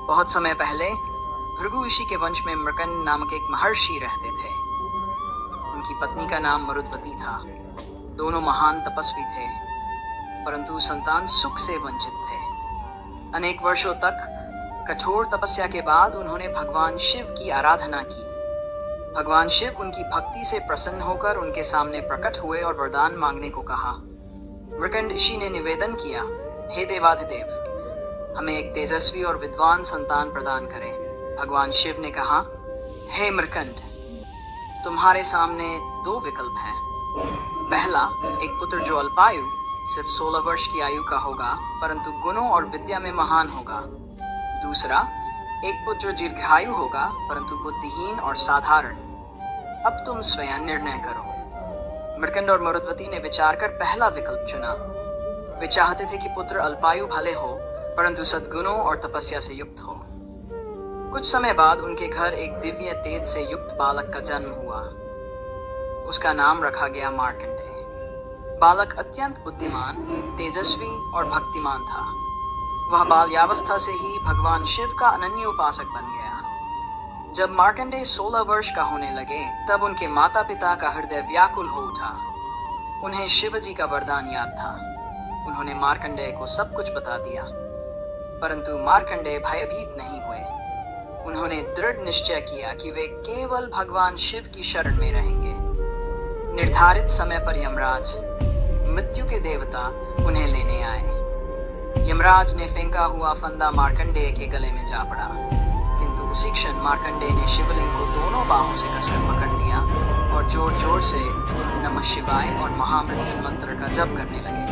बहुत समय पहले भृगु ऋषि के वंश में मृकंड नामक एक महर्षि रहते थे। उनकी पत्नी का नाम मरुद्वती था। दोनों महान तपस्वी थे, परंतु संतान सुख से वंचित थे। अनेक वर्षों तक कठोर तपस्या के बाद उन्होंने भगवान शिव की आराधना की। भगवान शिव उनकी भक्ति से प्रसन्न होकर उनके सामने प्रकट हुए और वरदान मांगने को कहा। मृकंड ऋषि ने निवेदन किया, हे देवाधिदेव, हमें एक तेजस्वी और विद्वान संतान प्रदान करें। भगवान शिव ने कहा, हे मृकंड, तुम्हारे सामने दो विकल्प हैं। पहला, एक पुत्र जो अल्पायु सिर्फ 16 वर्ष की आयु का होगा, परंतु गुणों और विद्या में महान होगा। दूसरा, एक पुत्र जो दीर्घायु होगा, परंतु बुद्धिहीन और साधारण। अब तुम स्वयं निर्णय करो। मृकंड और मरुद्वती ने विचार कर पहला विकल्प चुना। वे चाहते थे कि पुत्र अल्पायु भले हो, परंतु सद्गुणों और तपस्या से युक्त हो। कुछ समय बाद उनके घर एक दिव्य तेज से युक्त बालक का जन्म हुआ। उसका नाम रखा गया मार्कंडेय। बालक अत्यंत बुद्धिमान, तेजस्वी और भक्तिमान था। वह बाल्यावस्था से ही भगवान शिव का अनन्य उपासक बन गया। जब मार्कंडेय 16 वर्ष का होने लगे, तब उनके माता पिता का हृदय व्याकुल हो उठा। उन्हें शिव जी का वरदान याद था। उन्होंने मार्कंडेय को सब कुछ बता दिया, परंतु मार्कंडेय भयभीत नहीं हुए। उन्होंने दृढ़ निश्चय किया कि वे केवल भगवान शिव की शरण में रहेंगे। निर्धारित समय पर यमराज, मृत्यु के देवता, उन्हें लेने आए। यमराज ने फेंका हुआ फंदा मार्कंडेय के गले में जा पड़ा, किंतु उसी क्षण मार्कंडेय ने शिवलिंग को दोनों बाहों से कसकर पकड़ लिया और जोर जोर से नमः शिवाय और महामृत्युंजय मंत्र का जप करने लगे।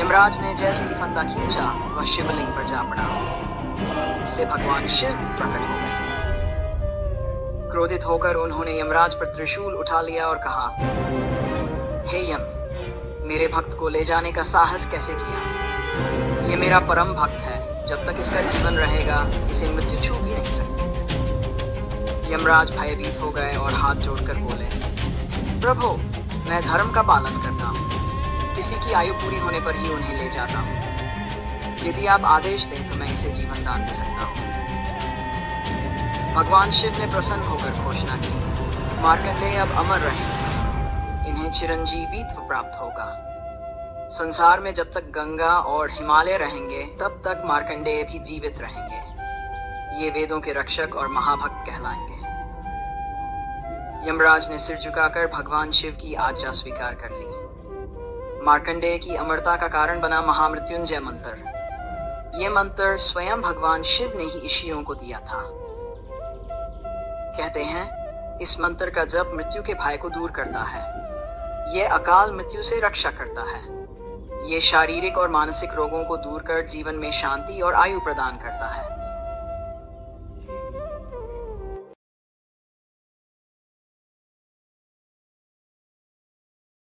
यमराज ने जैसे ही फंदा खींचा, वह शिवलिंग पर जा पड़ा। इससे भगवान शिव प्रकट हो गए। क्रोधित होकर उन्होंने यमराज पर त्रिशूल उठा लिया और कहा, हे यम, मेरे भक्त को ले जाने का साहस कैसे किया? ये मेरा परम भक्त है। जब तक इसका जीवन रहेगा, इसे मृत्यु छू भी नहीं सकती। यमराज भयभीत हो गए और हाथ जोड़कर बोले, प्रभु, मैं धर्म का पालन करता हूँ। किसी की आयु पूरी होने पर ही उन्हें ले जाता हूँ। यदि आप आदेश दें तो मैं इसे जीवन दान दे सकता हूँ। भगवान शिव ने प्रसन्न होकर घोषणा की, मार्कंडेय अब अमर रहेंगे। इन्हें चिरंजीवीत्व प्राप्त होगा। संसार में जब तक गंगा और हिमालय रहेंगे, तब तक मार्कंडेय भी जीवित रहेंगे। ये वेदों के रक्षक और महाभक्त कहलाएंगे। यमराज ने सिर झुकाकर भगवान शिव की आज्ञा स्वीकार कर ली। मार्कंडेय की अमरता का कारण बना महामृत्युंजय मंत्र। ये मंत्र स्वयं भगवान शिव ने ही ऋषियों को दिया था। कहते हैं, इस मंत्र का जप मृत्यु के भय को दूर करता है। ये अकाल मृत्यु से रक्षा करता है। ये शारीरिक और मानसिक रोगों को दूर कर जीवन में शांति और आयु प्रदान करता है।